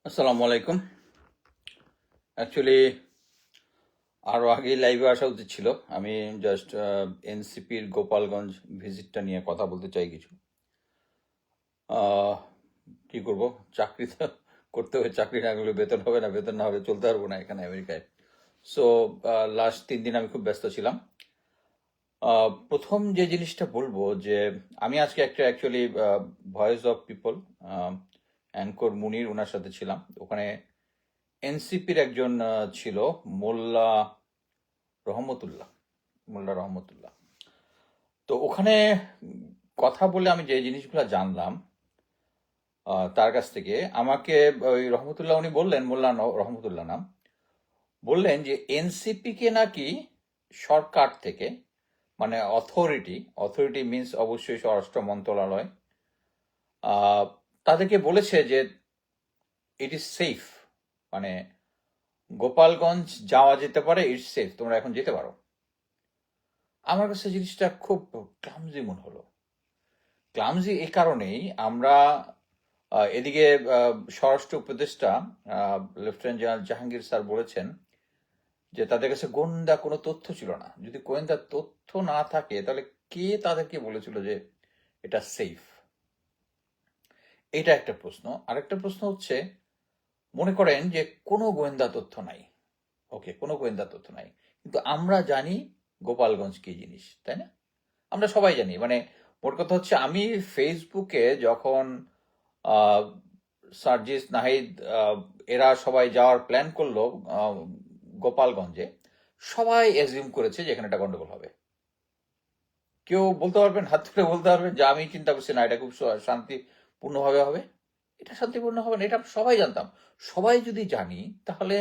আসসালামু আলাইকুম। অ্যাকচুয়ালি আরও আগেই লাইভে আসা উচিত ছিল। আমি জাস্ট এনসিপির গোপালগঞ্জ ভিজিটটা নিয়ে কথা বলতে চাই কিছু। আহ, কি করব, চাকরি তো করতে হবে, চাকরি না করলে বেতন হবে না, বেতন না হলে চলতে পারবো না এখানে আমেরিকায়। সো লাস্ট 3 দিন আমি খুব ব্যস্ত ছিলাম। প্রথম যে জিনিসটা বলবো যে আমি আজকে একটা actually voice of people anchor Munir ওনার সাথে ছিলাম ওখানে। এনসিপির একজন ছিল মোল্লা রহমতুল্লাহ, মোল্লা রহমতুল্লাহ। তো ওখানে কথা বলে আমি যে জিনিসগুলো জানলাম তার কাছ থেকে, আমাকে ওই রহমতুল্লাহ উনি বললেন, রহমতুল্লাহ নাম, বললেন যে এনসিপি কে নাকি সরকার থেকে, মানে অথরিটি, অথরিটি মিন্স অবশ্যই স্বরাষ্ট্র মন্ত্রণালয়, আহ, তাদেরকে বলেছে যে ইট ইজ সেফ, মানে গোপালগঞ্জ যাওয়া যেতে পারে, ইটস সেফ, তোমরা এখন যেতে পারো। আমার কাছে জিনিসটা খুব ক্লামজি মনে হলো। ক্লামজি এই কারণেই, আমরা এদিকে স্বরাষ্ট্র উপদেষ্টা লেফটেন্যান্ট জেনারেল জাহাঙ্গীর স্যার বলেছেন যে তাদের কাছে গোয়েন্দা কোনো তথ্য ছিল না। যদি গোয়েন্দা তথ্য না থাকে তাহলে কে তাদেরকে বলেছিল যে এটা সেফ? এটা একটা প্রশ্ন। আরেকটা প্রশ্ন হচ্ছে, মনে করেন যে কোনো গোয়েন্দা তথ্য নাই, ওকে, কোনো গোয়েন্দা তথ্য নাই, কিন্তু আমরা জানি গোপালগঞ্জ কি জিনিস, তাই না? আমরা সবাই জানি, মানে মোট কথা হচ্ছে, আমি ফেসবুকে যখন আহ, সার্জিস নাহিদ এরা সবাই যাওয়ার প্ল্যান করলো গোপালগঞ্জে, সবাই এজিউম করেছে যে এখানে একটা গন্ডগোল হবে। কেউ বলতে পারবেন, হাত তুলে বলতে পারবেন যে আমি চিন্তা করছি না এটা খুব শান্তিপূর্ণভাবে হবে? এটা শান্তিপূর্ণ হবে না, এটা সবাই জানতাম। সবাই যদি জানি, তাহলে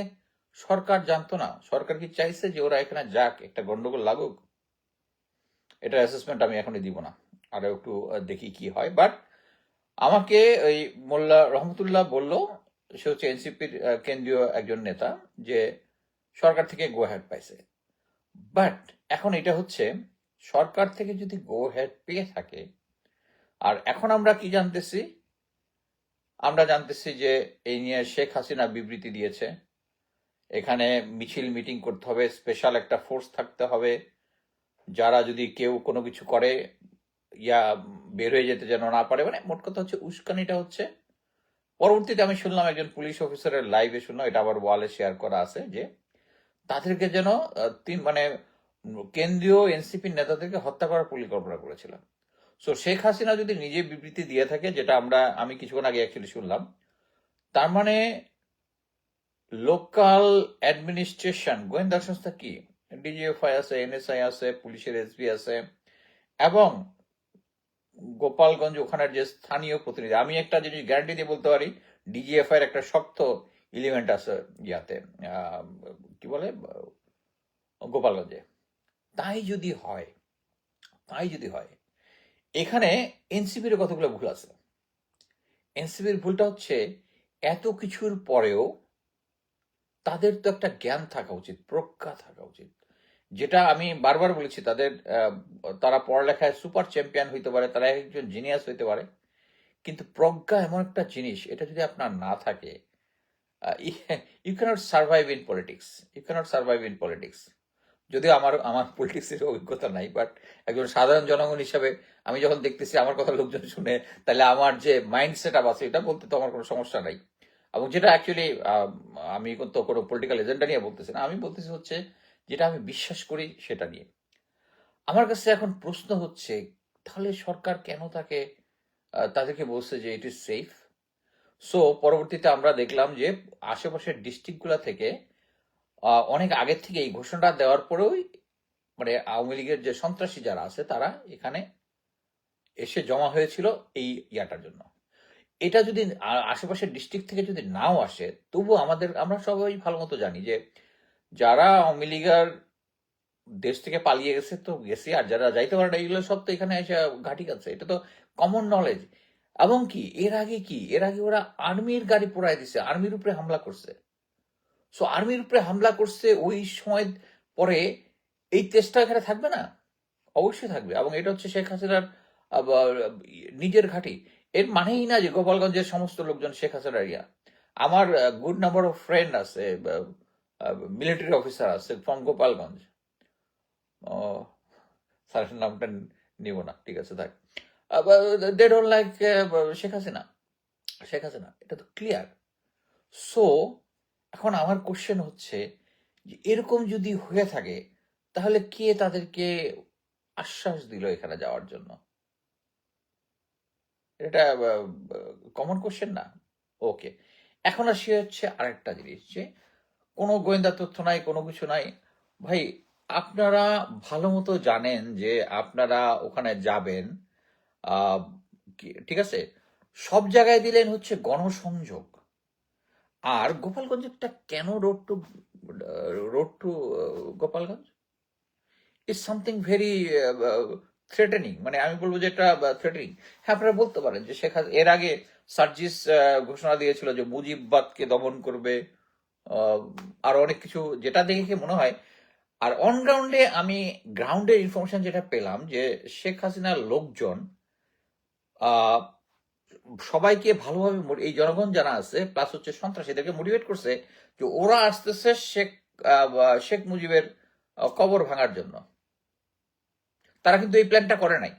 সরকার জানতো না? সরকার কি চাইছে যে ওরা এখানে যাক, একটা গন্ডগোল লাগুক? এটা অ্যাসেসমেন্ট আমি এখনই দিব না, আরো একটু দেখি কি হয়। বাট আমাকে ওই মোল্লা রহমতুল্লাহ বলল, সে হচ্ছে এনসিপির কেন্দ্রীয় একজন নেতা, যে সরকার থেকে গো হ্যাড পাইছে। বাট এখন এটা হচ্ছে, সরকার থেকে যদি গো হ্যাড পেয়ে থাকে, আর এখন আমরা কি জানতেছি? আমরা জানতেছি যে এই নিয়ে শেখ হাসিনা বিবৃতি দিয়েছে, এখানে মিছিল মিটিং করতে হবে, স্পেশাল একটা ফোর্স থাকতে হবে, যারা যদি কেউ কোনো কিছু করে ইয়া বের হয়ে যেতে যেন না পারে। মানে মোট কথা হচ্ছে উস্কানিটা হচ্ছে। পরবর্তীতে আমি শুনলাম, একজন পুলিশ অফিসারের লাইভে শুনলাম, এটা আবার ওয়ালে শেয়ার করা আছে, যে তাদেরকে যেন মানে কেন্দ্রীয় এনসিপি নেতাদেরকে হত্যা করার পরিকল্পনা করেছিল। সো শেখ হাসিনা যদি নিজে বিবৃতি দিয়ে থাকে, যেটা আমি কিছুক্ষণ আগে অ্যাকচুয়ালি শুনলাম, তার মানে লোকাল অ্যাডমিনিস্ট্রেশন, গোয়েন্দা সংস্থা কি, ডিজিএফআই আছে, এনএসআই আছে, পুলিশের এসবি আছে, এবং গোপালগঞ্জ ওখানের যে স্থানীয় প্রতিনিধি, আমি একটা জিনিস গ্যারান্টি দিয়ে বলতে পারি, ডিজিএফআই এর একটা শক্ত এলিমেন্ট আছে ইয়াতে, কি বলে, গোপালগঞ্জে। তাই যদি হয়, তাই যদি হয়, এখানে এনসিপির কতগুলো ভুল আছে। এনসিপির ভুলটা হচ্ছে, এত কিছুর পরেও তাদের তো একটা জ্ঞান থাকা উচিত, প্রজ্ঞা থাকা উচিত। যেটা আমি বারবার বলেছি, তারা পড়ালেখায় সুপার চ্যাম্পিয়ন হইতে পারে, তারা একজন জিনিয়াস হইতে পারে, কিন্তু প্রজ্ঞা এমন একটা জিনিস, এটা যদি আপনার না থাকে, you can't survive in politics, you can't survive in politics. যদিও আমার আমার পলিটিক্সের অভিজ্ঞতা নাই, বাট একজন সাধারণ জনগণ হিসাবে আমি যখন দেখতেছি আমার কথা লোকজন শুনে, তাহলে আমার যে মাইন্ড সেট আপ আছে, এটা বলতে তো আমার কোনো সমস্যা নাই। এবং যেটা অ্যাকচুয়ালি, আমি তো কোনো পলিটিক্যাল এজেন্ডা নিয়ে বলতেছি না, আমি বলতেছি হচ্ছে যেটা আমি বিশ্বাস করি সেটা নিয়ে। আমার কাছে এখন প্রশ্ন হচ্ছে, তাহলে সরকার কেন তাদেরকে বলছে যে ইট ইজ সেফ? সো পরবর্তীতে আমরা দেখলাম যে আশেপাশের ডিস্ট্রিক্টগুলো থেকে অনেক আগের থেকে এই ঘোষণাটা দেওয়ার পরেও, মানে আওয়ামী লীগের যে সন্ত্রাসী যারা আছে, তারা এখানে এসে জমা হয়েছিল এই ইয়াটার জন্য। এটা যদি আশেপাশের ডিস্ট্রিক্ট থেকে যদি নাও আসে, তবু আমরা সবাই ভালো মতো জানি যে যারা আওয়ামী লীগের দেশ থেকে পালিয়ে গেছে তো গেছে, আর যারা যাইতে পারে না, এগুলো সব তো এখানে এসে ঘাঁটি কাছে, এটা তো কমন নলেজ। এবং কি এর আগে ওরা আর্মির গাড়ি পোড়ায় দিছে, আর্মির উপরে হামলা করছে। সো আর্মির উপরে হামলা করছে ওই সময়, পরে এই তেজটা এখানে থাকবে না? অবশ্যই থাকবে। এবং এটা হচ্ছে শেখ হাসিনার আবার নিজের ঘাঁটি। এর মানেই না যে গোপালগঞ্জের সমস্ত লোকজন শেখ হাসিনার ইয়া। আমার গুড নাম্বার অফ ফ্রেন্ড আছে, মিলিটারি অফিসার আছে ফ্রম গোপালগঞ্জ। স্যারের নামটা নিব না, ঠিক আছে থাক। They don't like Sheikh Hasina. Sheikh Hasina, এটা তো ক্লিয়ার। সো এখন আমার কোশ্চেন হচ্ছে যে এরকম যদি হয়ে থাকে তাহলে কে তাদেরকে আশ্বাস দিল এখানে যাওয়ার জন্য? এটা কমন কোশ্চেন না? ওকে, এখন আসি হচ্ছে আরেকটা জিনিস, যে কোনো গোয়েন্দা তথ্য নাই, কোনো কিছু নাই। ভাই, আপনারা ভালো মতো জানেন যে আপনারা ওখানে যাবেন, ঠিক আছে, সব জায়গায় দিলেন হচ্ছে গণসংযোগ। আর গোপালগঞ্জেরটা কেন road to Gopalganj is something very threatening, মানে আমি বলবো যে এটা থ্রেটেনিং। হ্যাঁ, আপনারা বলতে পারেন যে শেখ হাসিনা এর আগে সার্জিস ঘোষণা দিয়েছিল যে মুজিববাদকে দমন করবে, আরো অনেক কিছু, যেটা দেখে মনে হয়। আর অন গ্রাউন্ডে আমি গ্রাউন্ডের ইনফরমেশন যেটা পেলাম যে শেখ হাসিনার লোকজন সবাইকে ভালোভাবে এই জনগণ যারা আছে প্লাস হচ্ছে সন্ত্রাসীদেরকে মোটিভেট করছে যে ওরা আসতেছে শেখ মুজিবের কবর ভাঙার জন্য। তারা কিন্তু এই প্ল্যানটা করে নাই,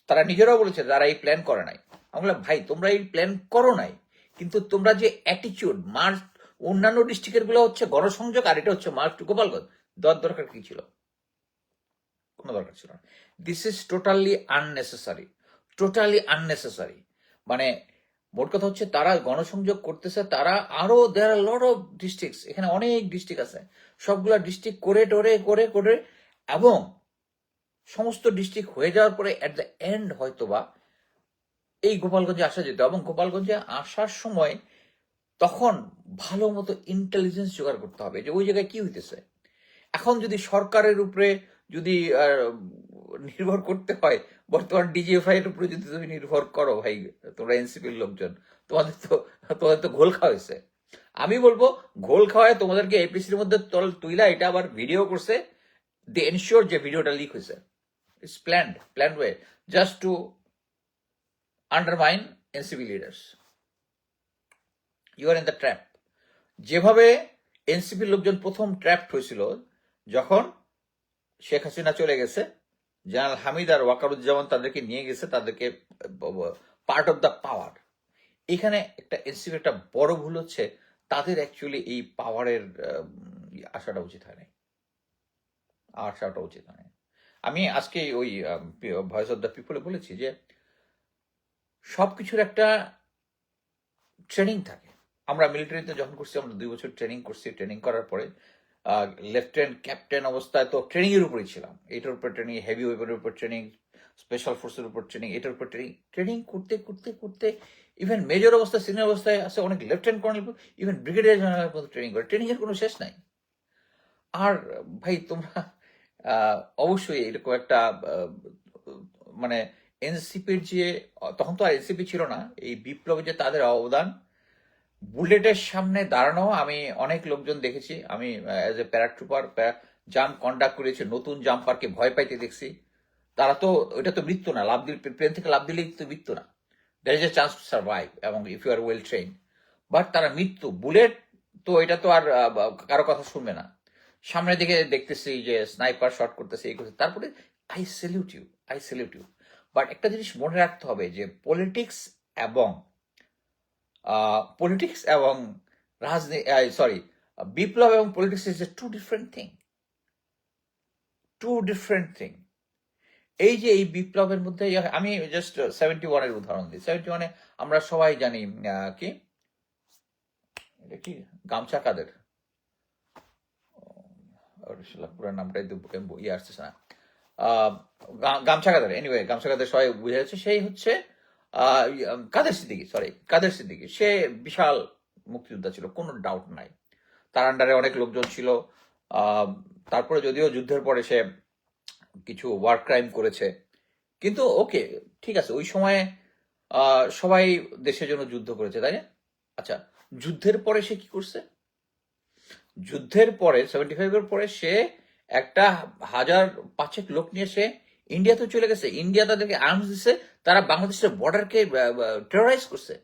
তারা নিজেরাও বলেছে তারা এই প্ল্যান করে নাই। আমি বললাম, ভাই তোমরা এই প্ল্যান করো নাই, কিন্তু তোমরা যে অ্যাটিচিউড মার্চ, অন্যান্য ডিস্ট্রিক্টের গুলো হচ্ছে গণসংযোগ আর এটা হচ্ছে মার্চ টু গোপালগঞ্জ, দেওয়ার দরকার কি ছিল? কোনো দরকার ছিল না। This is totally unnecessary, totally unnecessary. মানে মোট কথা হচ্ছে তারা গণসংযোগ করতেছে, তারা আরো দেয়ার আর লট অফ ডিস্ট্রিক্টস, এখানে অনেক ডিস্ট্রিক্ট আছে, সবগুলা ডিস্ট্রিক্ট করে টোরে করে করে, এবং সমস্ত ডিস্ট্রিক্ট হয়ে যাওয়ার পরে এট দ্য এন্ড হয়তোবা এই গোপালগঞ্জে আসা যেত, এবং গোপালগঞ্জে আসার সময় তখন ভালো মতো ইন্টেলিজেন্স জোগাড় করতে হবে যে ওই জায়গায় কি হইতেছে। এখন যদি সরকারের উপরে যদি নির্ভর করতে হয়, বর্তমান ডিজিএফআই এর উপরে যদি তুমি নির্ভর করো, ভাই তোমরা এনসিপির লোকজন, তোমাদের তো ঘোল খাওয়া হয়েছে। আমি বলবো ঘোল খাওয়ায় তোমাদেরকে এপিসির মধ্যে তুইলা এটা আবার ভিডিও করছে, দে এনশিওর যে ভিডিওটা লিক হয়েছে। It's planned way just to undermine NCP leaders. You are in the trap. যেভাবে এনসিপির লোকজন প্রথম ট্র্যাপড হয়েছিল যখন শেখ হাসিনা চলে গেছে, জেনারেল হামিদ আর ওয়াকারুজ্জামান তাদেরকে নিয়ে গেছে, তাদেরকে পার্ট অফ দ্য পাওয়ার। এখানে একটা এনসিপি একটা বড় ভুল হচ্ছে, তাদের অ্যাকচুয়ালি এই পাওয়ারের আসাটা উচিত হয় নাই, আসাটা উচিত হয় নাই। আমি আজকে ওই ভয়েস অফ দ্য পিপলে বলেছি যে সবকিছুর একটা ট্রেনিং থাকে। আমরা মিলিটারিতে যখন করছি, আমরা 2 বছর ট্রেনিং করছি, ট্রেনিং করার পরে লেফটেন্যান্ট ক্যাপ্টেন অবস্থায় তো ট্রেনিং এর উপরেই ছিলাম, এটার উপর ট্রেনিং, হেভি ওয়েপনের উপর ট্রেনিং, স্পেশাল ফোর্সের উপর ট্রেনিং, এটার উপর ট্রেনিং করতে করতে করতে ইভেন মেজর অবস্থায়, সিনিয়র অবস্থায় আছে অনেক lieutenant colonel, even brigadier general পর্যন্ত ট্রেনিং করে। ট্রেনিং এর কোনো শেষ নাই। আর ভাই তোমরা অবশ্যই এরকম একটা মানে এনসিপির যে, তখন তো আর এনসিপি ছিল না, এই বিপ্লবে যে তাদের অবদান, বুলেটের সামনে দাঁড়ানো, আমি অনেক লোকজন দেখেছি, আমি as a paratrooper jump conduct করেছি, নতুন জাম্পারকে ভয় পাইতে দেখছি। তারা তো, ওইটা তো মৃত্যু না, লাভ দিলে, প্লেন থেকে লাভ দিলেই তো মৃত্যু না, there is a chance to survive, এবং if you are well train. But তারা মৃত্যু, বুলেট তো এটা তো আর কারো কথা শুনবে না। সামনের দিকে দেখতেছি যে স্নাইপার শট করতেছে, এই করছে, তারপরে I salute you, I salute you. But একটা জিনিস মনে রাখতে হবে যে পলিটিক্স এবং রাজনীতি, বিপ্লব এবং politics is a two different thing. এই যে এই বিপ্লবের মধ্যে আমি জাস্ট 71-এর উদাহরণ দিই। 71-এ আমরা সবাই জানি কি এটা কি গামছা কাদের, পুরো নামটাই তো ইয়ে আসতেছে না, গামছা কাদের, এনিওয়ে গামছা কাদের সবাই বুঝে যাচ্ছে, সেই হচ্ছে কাদের সিদ্দিকী। সে বিশাল মুক্তিযোদ্ধা ছিল, কোনো ডাউট নাই। তার আন্ডারে অনেক লোকজন ছিল। তারপরে যদিও যুদ্ধের পরে সে কিছু ওয়ার ক্রাইম করেছে, কিন্তু ওকে, ঠিক আছে, ওই সময়ে সবাই দেশের জন্য যুদ্ধ করেছে, তাই না? আচ্ছা, যুদ্ধের পরে সে কি করছে? যুদ্ধের পরে 75-এর পরে সে একটা 1,000-5 লোক নিয়ে সে ইন্ডিয়াতে চলে গেছে। ইন্ডিয়া তাদেরকে আর্মস দিছে, তারা বাংলাদেশের বর্ডারকে টেরোরাইজ করছে।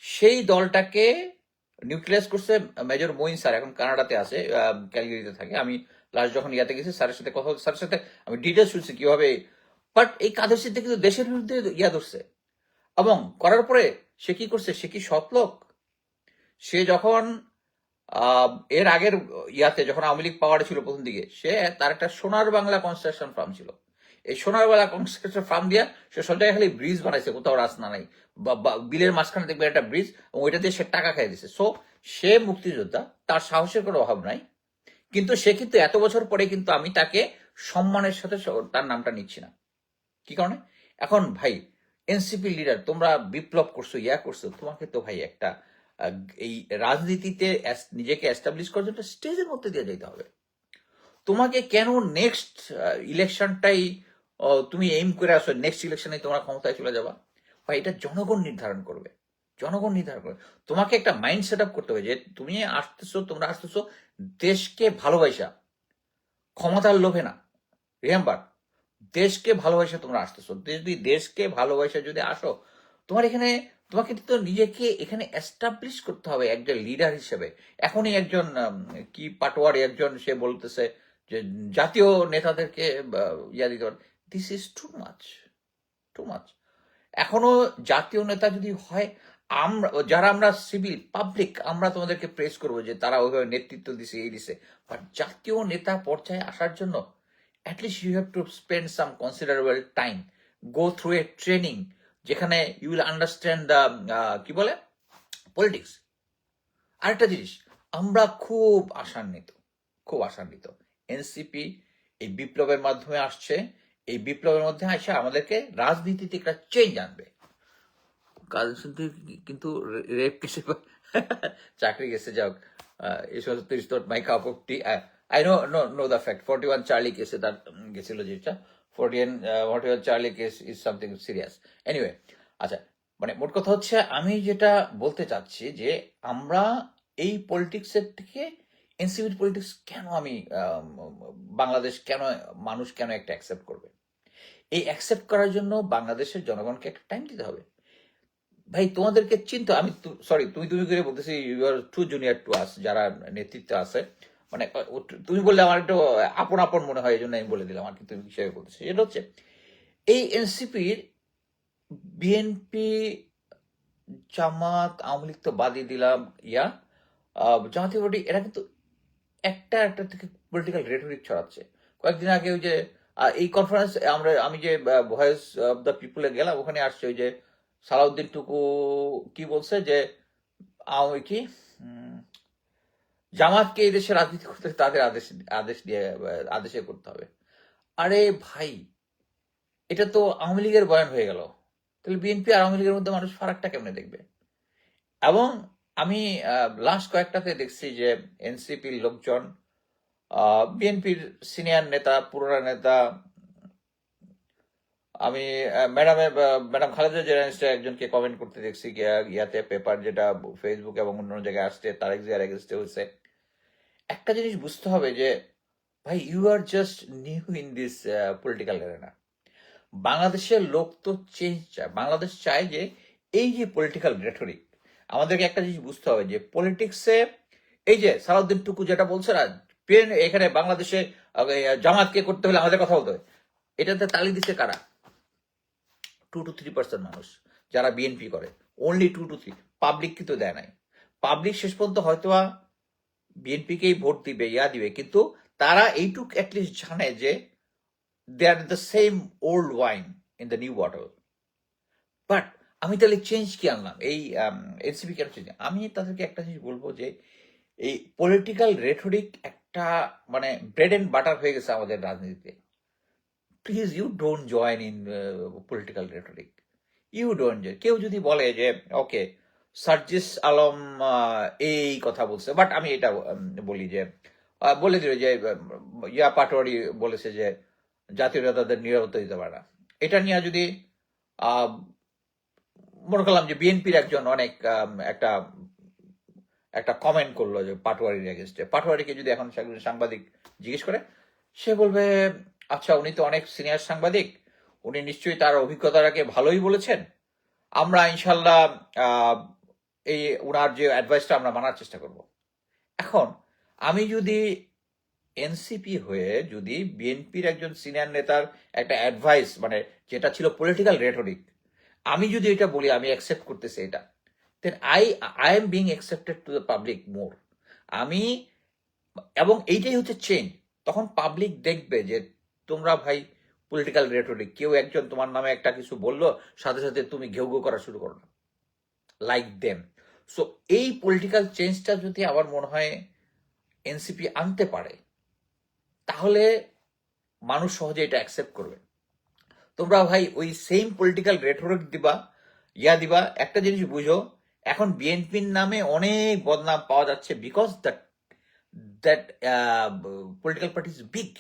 সেই দলটাকে নিউট্রালাইজ করছে মেজর মঈন স্যার, এখন কানাডাতে আছে, ক্যালগেরিতে থাকে। আমি লাস্ট যখন ইয়াতে গেছি স্যারের সাথে কথা বলতে, স্যারের সাথে আমি ডিটেলস শুনছি কিভাবে। বাট এই কাদের সিদ্ধি কিন্তু দেশের বিরুদ্ধে ইয়া ধরছে, এবং করার পরে সে কি করছে, সে কি সৎ লোক? সে যখন এর আগের ইয়াতে যখন আওয়ামী লীগ পাওয়ারে ছিল প্রথম দিকে, সে তার একটা সোনার বাংলা কনস্ট্রাকশন ফার্ম ছিল। এই সোনার বাংলা কনস্ট্রাকশন ফার্ম দিয়া সে সব জায়গায় খালি ব্রিজ বানাইছে, কোথাও রাস্তা নাই, বা বিলের মাঝখানে দেখবে একটা ব্রিজ, এবং ওইটা দিয়ে সে টাকা খাই দিছে। সো সে মুক্তিযোদ্ধা, তার সাহসের কোনো অভাব নাই। কিন্তু সে কিন্তু এত বছর পরে কিন্তু আমি তাকে সম্মানের সাথে তার নামটা নিচ্ছি না। কি কারণে? এখন ভাই, এনসিপি লিডার, তোমরা বিপ্লব করছো, ইয়া করছো, তোমাকে তো ভাই একটা এই রাজনীতিতে নিজেকে এস্টাবলিশ করার জন্য স্টেজের মধ্যে দিয়ে যেতে হবে। তোমাকে কেন নেক্সট ইলেকশনটাই তুমি এইম করে আসো, নেক্সট ইলেকশনে তোমরা ক্ষমতায় চলে যাবা? ভাই, এটা জনগণ নির্ধারণ করবে, জনগণ নির্ধারণ করবে। তোমাকে একটা মাইন্ড সেট আপ করতে হবে যে তুমি আসতেছো, তোমরা আসতেছো দেশকে ভালোবাসা, ক্ষমতার লোভে না। রিমেম্বার, দেশকে ভালোবাসা তোমরা আসতেছো। যদি দেশকে ভালোবাসা যদি আসো, তোমার এখানে তোমাকে তো নিজেকে এখানে এস্টাবলিশ করতে হবে একজন লিডার হিসেবে। এখনই একজন কি পাটোয়ারি একজন সে বলতেছে যে জাতীয় নেতাদেরকে ইয়া দিতে পারে। This is too much, too much. এখনো জাতীয় নেতা যদি হয়, আমরা যারা আমরা সিভিল পাবলিক, আমরা তোমাদেরকে প্রেস করবো যে তারা ওইভাবে নেতৃত্ব দিছে, এই দিছে। বাট জাতীয় নেতা পর্যায়ে আসার জন্য at least you have to spend some considerable time, go through a training, যেখানে ইউ উইল আন্ডারস্ট্যান্ড দ্য কি বলে পলিটিক্স। আরেকটা জিনিস, আমরা খুব আশান্বিত, খুব আশান্বিত। এনসিপি এই বিপ্লবের মাধ্যমে আসছে, এই বিপ্লবের মধ্যে আসে আমাদেরকে রাজনীতিতে একটা চেঞ্জ আনবে। কাজ শুনতে কিন্তু রেপ কেসে চাকরি গেছে, যাক, এই সমস্ত is not my cup of T. I know the fact, 41 Charlie কেসে তার গেছিল, যেটা 41 Charlie case is something serious. Anyway, আচ্ছা, মানে মোট কথা হচ্ছে, আমি যেটা বলতে চাচ্ছি যে আমরা এই পলিটিক্সের থেকে এনসিপির পলিটিক্স কেন আমি বাংলাদেশ কেন, মানুষ কেন একটা অ্যাকসেপ্ট করবে? এই অ্যাকসেপ্ট করার জন্য বাংলাদেশের জনগণকে একটা টাইম দিতে হবে। ভাই, তোমাদেরকে চিন্তা, আমি সরি তুমি তুমি করে বলতেছি, you are too junior to us, যারা নেতৃত্বে আছে। মানে তুমি বললে আমার একটু আপন আপন মনে হয়, এই জন্য আমি বলে দিলাম আর কি, তুমি হিসেবে বলতেছি। এটা হচ্ছে এই এনসিপির, বিএনপি, জামাত, আওয়ামী লীগ তো বাদই দিলাম, জামাতি পার্টি, এরা কিন্তু একটা একটা থেকে পলিটিক্যাল রেটরিক ছড়াচ্ছে। কয়েকদিন আগে ওই যে এই কনফারেন্স আমি যে ভয়েস অফ দ্য পিপুলে গেলাম, ওখানে আসছে ওই যে সালাউদ্দিন টুকু কি বলছে যে কি জামাতকে এই দেশে রাজনীতি করতে তাদের আদেশ দিয়ে আদেশে করতে হবে। আরে ভাই, এটা তো আওয়ামী লীগের বয়ান হয়ে গেল। তাহলে বিএনপি আর আওয়ামী লীগের মধ্যে মানুষ ফারাকটা কেমনে দেখবে? এবং আমি লাস্ট কয়েকটাতে দেখছি যে এনসিপির লোকজন, বিএনপির সিনিয়র নেতা, পুরোনো নেতা, আমি ম্যাডাম খালেদা জিয়া একজনকে কমেন্ট করতে দেখছি ইয়াতে, পেপার যেটা ফেসবুক এবং অন্য জায়গায় আসছে, তারেক জিয়ার এগেনস্টে হয়েছে। একটা জিনিস বুঝতে হবে যে ভাই, you are just new in this political arena. বাংলাদেশের লোক তো চেঞ্জ চায়, বাংলাদেশ চায় যে এই যে পলিটিক্যাল রেটরিক, আমাদেরকে একটা জিনিস বুঝতে হবে যে পলিটিক্সে এই যে সালাউদ্দিন টুকু যেটা বলছে না, এখানে বাংলাদেশে জামাতকে করতে হলে আমাদের কথা বলতে হবে, এটাতে তালি দিচ্ছে কারা? 2 to 3% মানুষ যারা বিএনপি করে, অনলি 2 to 3। পাবলিক কিন্তু দেয় নাই। পাবলিক শেষ পর্যন্ত হয়তো বিএনপিকেই ভোট দিবে, দিবে, কিন্তু তারা এইটুক অ্যাটলিস্ট জানে যে they are the same old wine in the new bottle. But আমি তাহলে চেঞ্জ কি আনলাম এই এনসিপি কেন চেঞ্জ? আমি তাদেরকে একটা জিনিস বলবো যে এই পলিটিক্যাল রেটরিক একটা মানে ব্রেড এন্ড বাটার হয়ে গেছে আমাদের রাজনীতিতে। Please, you don't join in political rhetoric, you don't. কেউ যদি বলে যে ওকে, সার্জিস আলম এই কথা বলছে, বাট আমি এটা বলি যে বলে দিল যে পাটোয়ারি বলেছে যে জাতীয় নেতাদের নিরাপত্তা দিতে পারে না। এটা নিয়ে যদি মনে করলাম যে বিএনপির একজন অনেক একটা একটা কমেন্ট করলো যে পাটোয়ারির এগেনস্টে, পাটোয়ারিকে যদি এখন সাংবাদিক জিজ্ঞেস করে, সে বলবে আচ্ছা, উনি তো অনেক সিনিয়র সাংবাদিক, উনি নিশ্চয়ই তার অভিজ্ঞতাটাকে ভালোই বলেছেন, আমরা ইনশাল্লাহ এই ওনার যে অ্যাডভাইসটা আমরা মানার চেষ্টা করব। এখন আমি যদি এনসিপি হয়ে যদি বিএনপির একজন সিনিয়র নেতার একটা অ্যাডভাইস মানে যেটা ছিল পলিটিক্যাল রেটরিক, আমি যদি এটা বলি আমি অ্যাকসেপ্ট করতেছি এটা, then I am being accepted to the public more. আমি এবং এইটাই হচ্ছে চেঞ্জ। তখন পাবলিক দেখবে যে তোমরা ভাই পলিটিক্যাল রেটরিক, কেউ একজন তোমার নামে একটা কিছু বললো, সাথে সাথে তুমি ঘেউ ঘেউ করা শুরু করো না, লাইক দেম। সো এই পলিটিক্যাল চেঞ্জটা যদি আমার মনে হয় এনসিপি আনতে পারে, তাহলে মানুষ সহজে এটা অ্যাকসেপ্ট করবে। তোমরা ভাই ওই সেম পলিটিক্যাল রেটরিক দিবা। একটা জিনিস বুঝো, এখন বিএনপির নামে অনেক বদনাম পাওয়া যাচ্ছে, because that political party is big,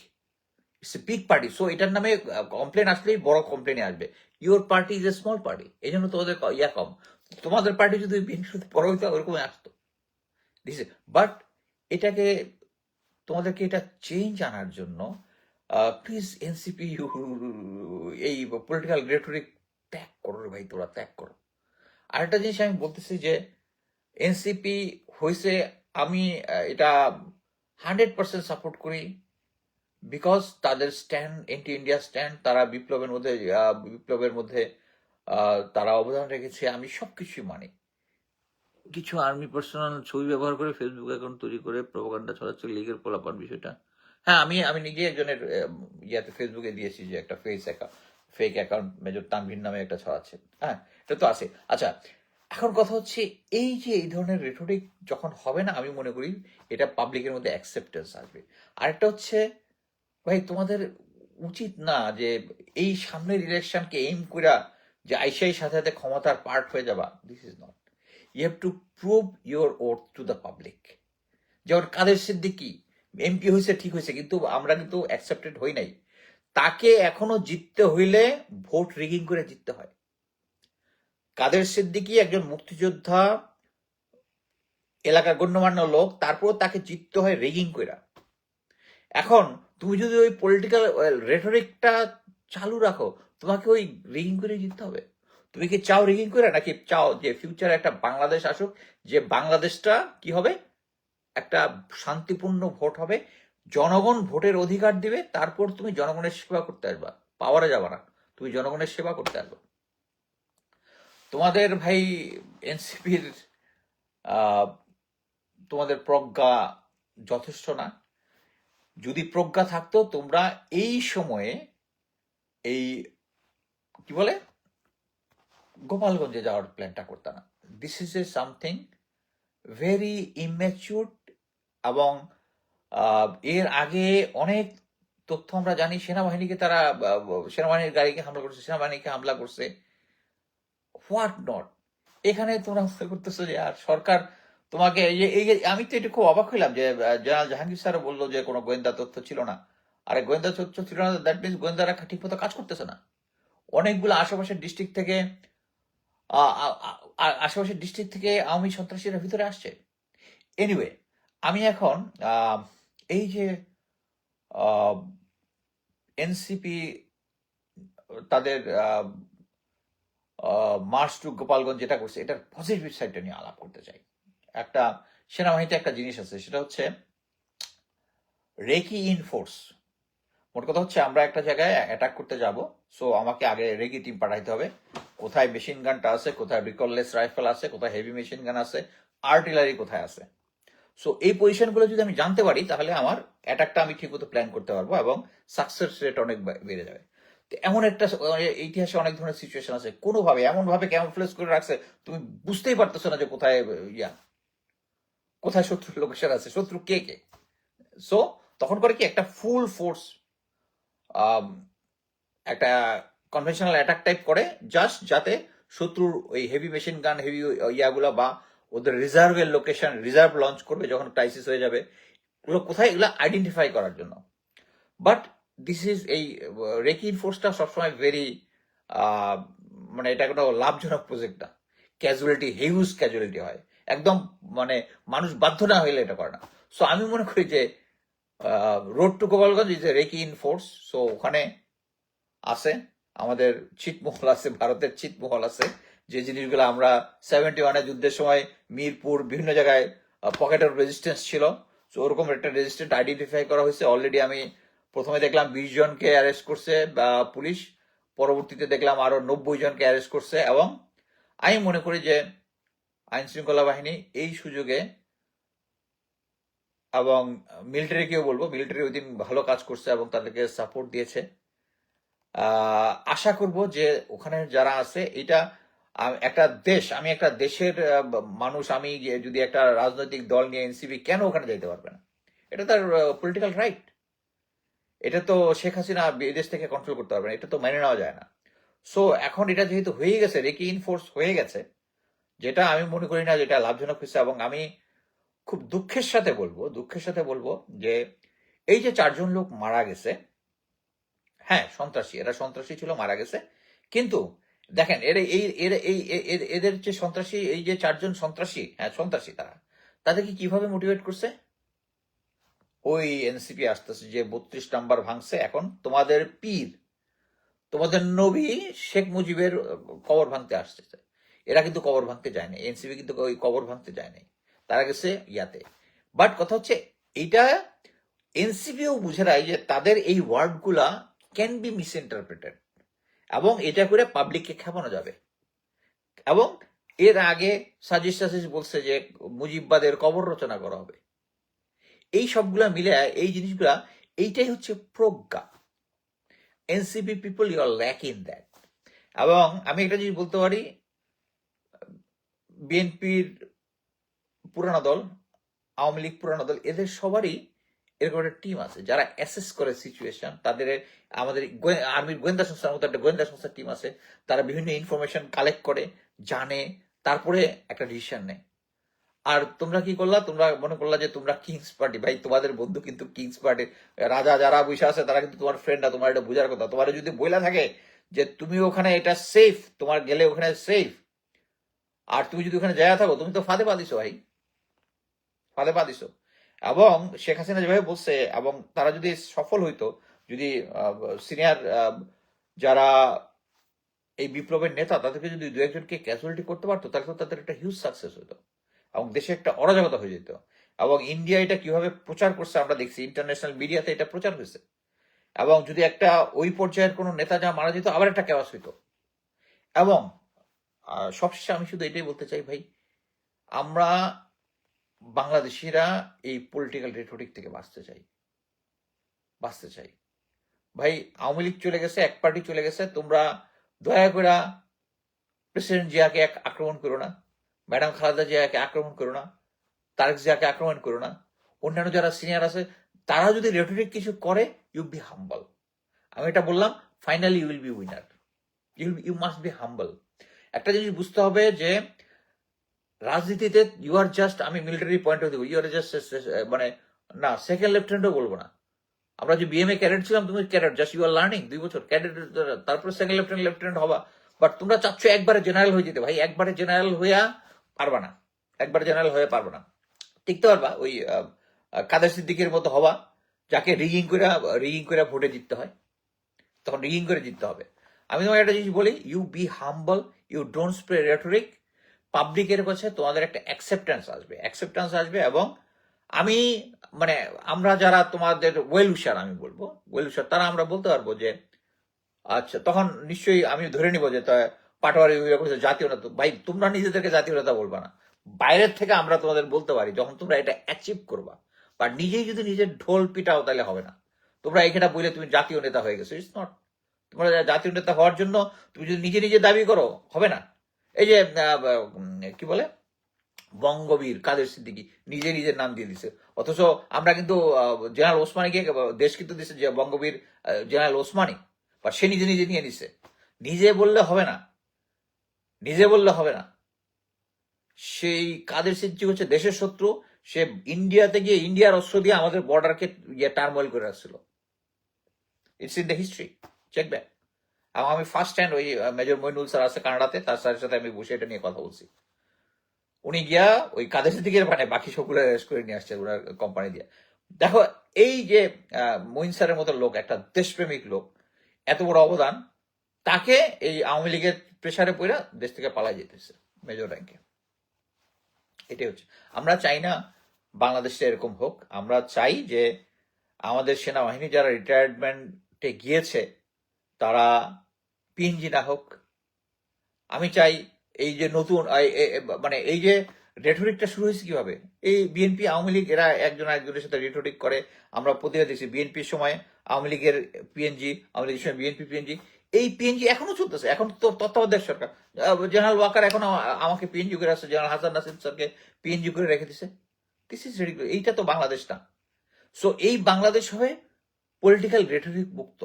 it's a big party. So এটার নামে কমপ্লেন আসলেই বড় কমপ্লেনে আসবে। Your party is a small party, এই জন্য তোমাদের ইয়া কম। তোমাদের পার্টি যদি বিএনপির বড় হইতো ওরকমই আসতো। বাট এটাকে তোমাদেরকে এটা চেঞ্জ আনার জন্য প্লিজ এনসিপি এই পলিটিক্যাল রেটরিক ত্যাগ করো রে ভাই, তোরা ত্যাগ করো। আরেকটা জিনিস আমি বলতেছি যে এনসিপি হয়েছে, আমি এটা 100% সাপোর্ট করি, বিকজ তাদের স্ট্যান্ড এন্টি ইন্ডিয়া স্ট্যান্ড, তারা বিপ্লবের মধ্যে তারা অবদান রেখেছে, আমি সবকিছুই মানি। কিছু আর্মি পার্সোনাল ছবি ব্যবহার করে ফেসবুক অ্যাকাউন্ট তৈরি করে প্রোপাগান্ডা ছড়াচ্ছে লীগের পোলাপান বিষয়টা। হ্যাঁ, আমি নিজে একজনের ইয়াতে ফেসবুকে দিয়েছি যে একটা ফেক অ্যাকাউন্ট মেজর তানভীর নামে একটা ছড়াচ্ছে। হ্যাঁ, এটা তো আছে। আচ্ছা, এখন কথা হচ্ছে এই যে এই ধরনের রেটরিক যখন হবে না, আমি মনে করি এটা পাবলিকের মধ্যে অ্যাকসেপ্টেন্স আসবে। আরেকটা হচ্ছে ভাই তোমাদের উচিত না যে এই সামনের ইলেকশনকে এইম কইরা যে আইসাই সাথে সাথে ক্ষমতার পার্ট হয়ে যাবা। This is not. You have to prove your oath to the public. যেমন কাদের সিদ্দিকী এমপি হয়েছে, ঠিক হয়েছে, কিন্তু আমরা কিন্তু অ্যাকসেপ্টেড হই নাই। তাকে এখনো জিততে হইলে ভোট রিগিং করে জিততে হয়। কাদের সিদ্দিকী একজন মুক্তিযোদ্ধা, এলাকার গণ্যমান্য লোক, তারপর তাকে জিততে হয় রিগিং করে। এখন তুমি যদি ওই পলিটিক্যাল রেটরিকটা চালু রাখো, তোমাকে ওই রিগিং করে জিততে হবে। তুমি কি চাও রিগিং করে, নাকি চাও যে ফিউচারে একটা বাংলাদেশ আসুক, যে বাংলাদেশটা কি হবে, একটা শান্তিপূর্ণ ভোট হবে, জনগণ ভোটের অধিকার দিবে, তারপর তুমি জনগণের সেবা করতে আসবা, পাওয়ারে যাবা না, তুমি জনগণের সেবা করতে আসবা। তোমাদের ভাই এনসিপির তোমাদের প্রজ্ঞা যথেষ্ট না। যদি প্রজ্ঞা থাকতো তোমরা এই সময়ে এই কি বলে গোপালগঞ্জে যাওয়ার প্ল্যানটা করতে না। This is a something very immature. এবং এর আগে অনেক তথ্য আমরা জানি, সেনাবাহিনীকে তারা সেনাবাহিনীর গাড়িকে হামলা করছে, সেনাবাহিনীকে হামলা করছে, হোয়াট নট। এখানে তোমরা মনে করতেছো যে আর সরকার তোমাকে আমি তো এটা খুব অবাক হইলাম যে জেনারেল জাহাঙ্গীর স্যার বললো যে কোনো গোয়েন্দা তথ্য ছিল না। আরে গোয়েন্দা তথ্য ছিল না, দ্যাট মিনস গোয়েন্দারা ঠিক মতো কাজ করতেছে না। অনেকগুলো আশেপাশের ডিস্ট্রিক্ট থেকে আশেপাশের ডিস্ট্রিক্ট থেকে আওয়ামী সন্ত্রাসীরা ভিতরে আসছে। এনিওয়ে, আমি এখন এই যে এনসিপি তাদের মার্চ টু গোপালগঞ্জ যেটা করছে, এটার পজিটিভ সাইডটা নিয়ে আলাপ করতে চাই। একটা সেনাবাহিনীতে একটা জিনিস আছে, সেটা হচ্ছে রেকি ইন ফোর্স। মোট কথা হচ্ছে আমরা একটা জায়গায় অ্যাটাক করতে যাব, সো আমাকে আগে রেকি টিম পাঠাইতে হবে। কোথায় মেশিন গানটা আছে, কোথায় রিকললেস রাইফেল আছে, কোথায় হেভি মেশিন গান আছে, আর্টিলারি কোথায় আছে। সো এই পজিশনগুলো যদি আমি জানতে পারি, তাহলে আমার অ্যাটাকটা আমি ঠিকমতো প্ল্যান করতে পারবো এবং সাকসেস রেট অনেক বেড়ে যাবে। এমন একটা ইতিহাসে অনেক ধরনের সিচুয়েশন আছে, কোনোভাবে এমন ভাবে ক্যামোফ্লেজ করে রাখছে তুমি বুঝতেই পারতেছো না যে কোথায় শত্রুর লোকেশন আছে, শত্রু কে কে। সো তখন করে কি একটা ফুল ফোর্স একটা কনভেনশনাল অ্যাটাক টাইপ করে, জাস্ট যাতে শত্রুর ওই হেভি মেশিন গান, হেভি ইয়াগুলো বা ওদের রিজার্ভের লোকেশন, রিজার্ভ লঞ্চ করবে যখন ক্রাইসিস হয়ে যাবে, ওগুলো কোথায়, এগুলো আইডেন্টিফাই করার জন্য। বাট দিস ইজ এই রেকি ফোর্সটা সবসময় ভেরি মানে এটা কোনো লাভজনক প্রজেক্ট না। ক্যাজুয়ালিটি, হিউজ ক্যাজুয়ালিটি হয় একদম, মানে মানুষ বাধ্য না হইলে এটা করে না। সো আমি মনে করি যে road to Gopalganj is a recce in force. So ওখানে আছে আমাদের ছিটমহল আছে, ভারতের ছিটমহল আছে, যে জিনিসগুলো আমরা 71-এ যুদ্ধের সময় মিরপুর বিভিন্ন জায়গায় পকেট অফ রেজিস্ট্যান্স ছিল, তো ওরকম একটা রেজিস্ট্যান্ট আইডেন্টিফাই করা হয়েছে অলরেডি। আমি প্রথমে দেখলাম 20 জনকে অ্যারেস্ট করছে পুলিশ, পরবর্তীতে দেখলাম আরো 90 জনকে অ্যারেস্ট করছে। এবং আমি মনে করি যে আইন শৃঙ্খলা বাহিনী এই সুযোগে, এবং মিলিটারিকেও বলবো, মিলিটারি ওই দিন ভালো কাজ করছে এবং তাদেরকে সাপোর্ট দিয়েছে। আশা করব যে ওখানে যারা আছে, এটা একটা দেশ, আমি একটা দেশের মানুষ, আমি যদি একটা রাজনৈতিক দল নিয়ে এনসিপি কেন ওখানে যাইতে পারবে না? এটা তার পলিটিক্যাল রাইট। এটা তো শেখ হাসিনা বিদেশ থেকে কন্ট্রোল করতে পারবে না, এটা তো মেনে নেওয়া যায় না। সো এখন এটা যেহেতু হয়ে গেছে, রিইনফোর্স হয়ে গেছে, যেটা আমি মনে করি না যেটা লাভজনক হয়েছে। এবং আমি খুব দুঃখের সাথে বলবো যে এই যে 4 জন লোক মারা গেছে, হ্যাঁ সন্ত্রাসী, এরা সন্ত্রাসী ছিল, মারা গেছে। কিন্তু দেখেন এদের যে সন্ত্রাসী, এই যে 4 জন সন্ত্রাসী, হ্যাঁ সন্ত্রাসী, তাদেরকে কিভাবে মোটিভেট করছে? ওই এনসিপি আসতেছে যে 32 নাম্বার ভাঙছে, এখন তোমাদের পীর, তোমাদের নবী শেখ মুজিবের কবর ভাঙতে আসতেছে। এরা কিন্তু কবর ভাঙতে যায় না, এনসিপি কিন্তু ওই কবর ভাঙতে যায় নাই, তারা গেছে ইয়াতে। বাট কথা হচ্ছে এইটা এনসিপিও বুঝে নাই যে তাদের এই ওয়ার্ডগুলা ক্যান বি মিস ইন্টারপ্রেটেড, এবং এটা করে পাবলিককে খেপানো যাবে। এবং এর আগে সাজিশ বলছে যে মুজিববাদের কবর রচনা করা হবে। এই সবগুলা মিলে এই জিনিসগুলা, এইটাই হচ্ছে প্রজ্ঞা। NCP people, you are lack in that. এবং আমি একটা জিনিস বলতে পারি, বিএনপির পুরানো দল, আওয়ামী লীগ পুরানো দল, এদের সবারই এরকম একটা টিম আছে যারা অ্যাসেস করে সিচুয়েশন। তাদের আমাদের আর্মির গোয়েন্দা সংস্থার মতো একটা গোয়েন্দা সংস্থার টিম আছে, তারা বিভিন্ন ইনফরমেশন কালেক্ট করে, জানে, তারপরে একটা ডিসিশন নেয়। আর তোমরা কি করলা? তোমরা মনে করলা যে তোমরা কিংস পার্টি। ভাই তোমাদের বন্ধু কিন্তু কিংস পার্টি, রাজা যারা বসে আছে তারা কিন্তু তোমার ফ্রেন্ড না। তোমার এটা বোঝার কথা। তোমার যদি বইলা থাকে যে তুমি ওখানে এটা সেফ, তোমার গেলে ওখানে সেফ, আর তুমি যদি ওখানে যায় থাকো, তুমি তো ফাঁদে পা দিছো ভাই, ফাঁদে পা দিছো। এবং শেখ হাসিনা যেভাবে বলছে, এবং তারা যদি সফল হইতো, যদি সিনিয়র যারা এই বিপ্লবের নেতা, তাদেরকে যদি 2-1 জনকে ক্যাজুয়ালিটি করতে পারতো, তাহলে তো তাদের একটা হিউজ সাকসেস হইতো এবং দেশে একটা অরাজকতা হয়ে যেত। এবং ইন্ডিয়া এটা কিভাবে প্রচার করছে আমরা দেখছি, ইন্টারন্যাশনাল মিডিয়াতে এটা প্রচার হয়েছে। এবং যদি একটা ওই পর্যায়ের কোনো নেতা যা মারা যেত, আবার একটা ক্যাওয়াস হইতো। এবং সবশেষে আমি শুধু এটাই বলতে চাই ভাই, আমরা বাংলাদেশিরা এই পলিটিক্যাল রেটরিক থেকে বাঁচতে চাই। ভাই আওয়ামী লীগ চলে গেছে, এক পার্টি চলে গেছে, তোমরা দয়া করে প্রেসিডেন্ট জিয়াকে আক্রমণ করো না, ম্যাডাম খালেদা জিয়াকে আক্রমণ করো না, তারেক জিয়াকে আক্রমণ করো না। অন্যান্য যারা সিনিয়র আছে তারা যদি রেটরিক কিছু করে, ইউ বি হাম্বল। আমি এটা বললাম, finally you will be winner. You must be humble. একটা জিনিস বুঝতে হবে যে রাজনীতিতে ইউ আর জাস্ট, আমি military point of view, you are just মানে না, সেকেন্ড লেফটেন্যান্টও বলবো না। আমরা যে বিএমএ ক্যাডেট ছিলাম, তুমি cadet, just you are learning 2 বছর ক্যাডেট, তারপরে সেকেন্ড লেফটেন্যান্ট হবা। বাট তোমরা চাচ্ছ একবারে জেনারেল হয়ে যেতে। ভাই একবারে জেনারেল হইয়া পারবা না, একবারে জেনারেল হয়ে পারবা না। টিকতে পারবা ওই কাদের সিদ্দিকের মতো হবা, যাকে রিগিং করে ভোটে জিততে হয়, তখন রিগিং করে জিততে হবে। আমি তোমাকে একটা জিনিস বলি, you be humble, you don't spray rhetoric. পাবলিকের কাছে তোমাদের একটা অ্যাকসেপ্টেন্স আসবে। এবং আমি মানে আমরা যারা তোমাদের ওয়েল উইশার, আমি বলবো ওয়েল উইশার, তারা আমরা বলতে পারবো যে আচ্ছা, তখন নিশ্চয়ই আমি ধরে নিব যে পাটোয়ারি জাতীয় নেতা। ভাই তোমরা নিজেদেরকে জাতীয় নেতা বলবা না, বাইরের থেকে আমরা তোমাদের বলতে পারি যখন তোমরা এটা অ্যাচিভ করবা। বা নিজেই যদি নিজের ঢোল পিটাও তাহলে হবে না। তোমরা এখানে বলে তুমি জাতীয় নেতা হয়ে গেছো, ইটস নট। তোমরা জাতীয় নেতা হওয়ার জন্য তুমি যদি নিজে দাবি করো, হবে না। এই যে কি বলে, বঙ্গবীর কাদের সিদ্দিকী নিজের নাম দিয়ে দিছে, অথচ আমরা কিন্তু জেনারেল ওসমানীকে দেশ কিন্তু দিচ্ছে যে বঙ্গবীর জেনারেল ওসমানী, বা সে নিজে নিয়ে নিছে। নিজে বললে হবে না। সেই কাদের সিদ্দিকী হচ্ছে দেশের শত্রু। সে ইন্ডিয়াতে গিয়ে ইন্ডিয়ার অস্ত্র দিয়ে আমাদের বর্ডারকে টার্মোইল করে রাখছিল। It's in the history, check back. এবং আমি ফার্স্ট হ্যান্ড ওই মেজর মইনুল স্যার আছে কানাডাতে, তার স্যারের সাথে আমি বসে এটা নিয়ে কথা বলছি। উনি গিয়া ওই কাদের সিদ্দিকের মানে বাকি সবগুলো অ্যারেস্ট করে নিয়ে আসছে ওনার কোম্পানি দিয়ে। দেখো এই যে মইন স্যারের মতো লোক, একটা দেশপ্রেমিক লোক, এত বড় অবদান, তাকে এই আওয়ামী লীগের প্রেসারে পড়ে দেশ থেকে পালাই যেতেছে মেজর র্যাঙ্কে। এটাই হচ্ছে, আমরা চাই না বাংলাদেশে এরকম হোক। আমরা চাই যে আমাদের সেনাবাহিনী যারা রিটায়ারমেন্টে গিয়েছে তারা পিএনজি না হোক। আমি চাই এই যে নতুন মানে এই যে রেটরিকটা শুরু হয়েছে কিভাবে, এই বিএনপি আওয়ামী লীগ এরা একজন আরেকজনের সাথে রেটরিক করে। আমরা প্রতিনিধি দেখছি বিএনপির সময় আওয়ামী লীগের পিএনজি, আওয়ামী লীগের সময় বিএনপি পিএনজি। এই পিএনজি এখনো চলতেছে, এখন তো তত্ত্বাবধায়ক সরকার। জেনারেল ওয়াকার এখন আমাকে পিএনজি করে আসছে, জেনারেল হাসান নাসির স্যারকে পিএনজি করে রেখে দিছে। This is ridiculous. এইটা তো বাংলাদেশ না। সো এই বাংলাদেশ হবে পলিটিক্যাল রেটরিক মুক্ত,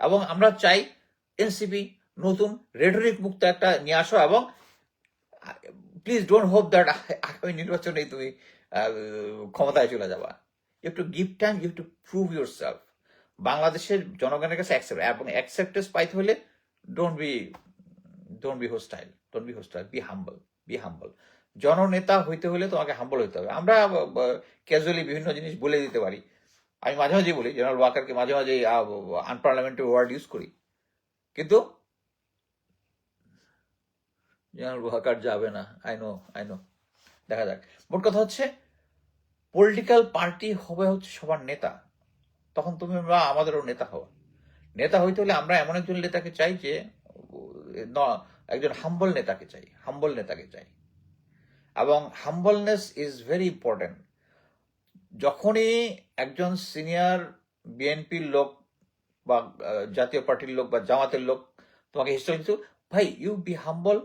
এবং আমরা চাই এনসিপি নতুন রেটরিক মুক্ত একটা নিয়ে আসো। এবং প্লিজ ডোন্ট হোপ দ্যাট আগামী নির্বাচনে তুমি ক্ষমতায় চলে যাবা। You to give time, you to prove yourself. বাংলাদেশের জনগণের কাছে অ্যাকসেপ্ট, এবং অ্যাকসেপ্টেন্স পাইতে হলে don't be hostile, be humble. জননেতা হইতে হলে তোমাকে হাম্বল হইতে হবে। আমরা ক্যাজুয়ালি বিভিন্ন জিনিস বলে দিতে পারি। আমি মাঝে মাঝে বলি, জেনারেল ওয়াকারকে মাঝে মাঝে আনপার্লামেন্টারি ওয়ার্ড ইউজ করি, কিন্তু জেনারেল ওয়াকার যাবে না। আই নো, দেখা যাক। মোট কথা হচ্ছে পলিটিক্যাল পার্টি হবে হচ্ছে সবার নেতা, তখন তুমি বা আমাদেরও নেতা হওয়া। নেতা হইতে হলে আমরা এমন একজন নেতাকে চাই যে একজন হাম্বল নেতাকে চাই। এবং হাম্বলনেস ইজ ভেরি ইম্পর্টেন্ট। যখনই একজন সিনিয়র বিএনপির লোক বা জাতীয় পার্টির লোক বা জামাতের লোক তোমাকে হিস্ট্রি কিন্তু, ভাই ইউ বি হাম্বল,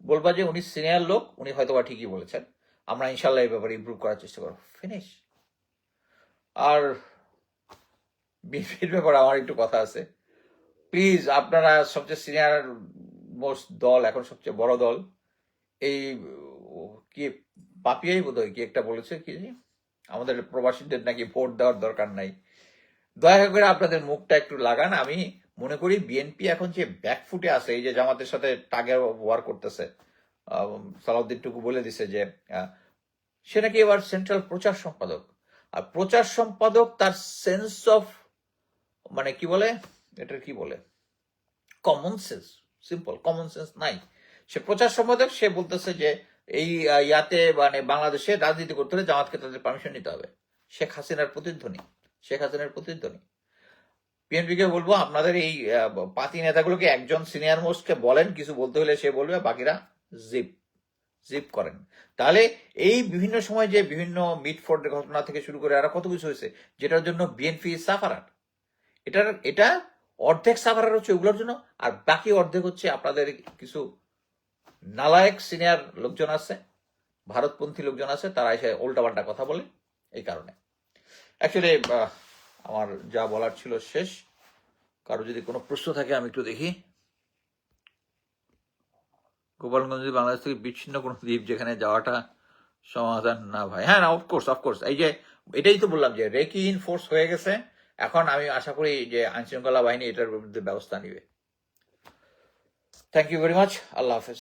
বলবা যে উনি সিনিয়র লোক, উনি হয়তো বা ঠিকই বলেছেন, আমরা ইনশাল্লাহ এই ব্যাপারে ইমপ্রুভ করার চেষ্টা করব, ফিনিশ। আর বিএনপির ব্যাপারে আমার একটু কথা আছে। প্লিজ আপনারা সবচেয়ে সিনিয়র মোস্ট দল, এখন সবচেয়ে বড় দল, এই কি পাপিয়াই বোধহয় কি একটা বলেছে কি, আমাদের প্রবাসীদের নাকি ভোট দেওয়ার দরকার নাই। দয়া করে আপনাদের মুখটা একটু লাগান। আমি মনে করি বিএনপি এখন যে ব্যাকফুটে আছে, এই যে জামাতের সাথে টাগের ওয়ার করতেছে, সালাউদ্দিন টুকু বলে দিছে যে সে নাকি এবার সেন্ট্রাল প্রচার সম্পাদক। আর প্রচার সম্পাদক তার সেন্স অফ, মানে কি বলে এটার, কি বলে, common sense, simple common sense নাই। সে প্রচার সম্পাদক, সে বলতেছে যে এই ইয়াতে মানে বাংলাদেশে রাজনীতি করতে হলে জামাতকে তাদের পারমিশন নিতে হবে। শেখ হাসিনার প্রতিধ্বনি। বিএনপিকে বলবো, আপনাদের এই পাতি নেতাগুলোকে একজন সিনিয়র মোস্টকে বলেন কিছু বলতে হলে, সে বলবে, বাকিরা জিপ করেন। তাহলে এই বিভিন্ন সময় যে বিভিন্ন মিটফোর্ডের ঘটনা থেকে শুরু করে আরো কত কিছু হয়েছে, যেটার জন্য বিএনপি সাফারার, এটা অর্ধেক সাফারার হচ্ছে ওগুলোর জন্য, আর বাকি অর্ধেক হচ্ছে আপনাদের কিছু নালায়েক সিনিয়র লোকজন আছে, ভারতপন্থী লোকজন আছে, তারা এসে উল্টাপাল্টা কথা বলে। এই কারণে অ্যাকচুয়ালি আমার যা বলার ছিল শেষ। কারো যদি কোনো প্রশ্ন থাকে আমি একটু দেখি। গোপালগঞ্জ বাংলাদেশ থেকে বিচ্ছিন্ন কোনো দ্বীপ যেখানে যাওয়াটা সমাধান না ভাই? হ্যাঁ, না, অফকোর্স। এই যে এটাই তো বললাম যে রেকি ইন ফোর্স হয়ে গেছে। এখন আমি আশা করি যে আইনশৃঙ্খলা বাহিনী এটার বিরুদ্ধে ব্যবস্থা নিবে। Thank you very much. আল্লাহ হাফেজ।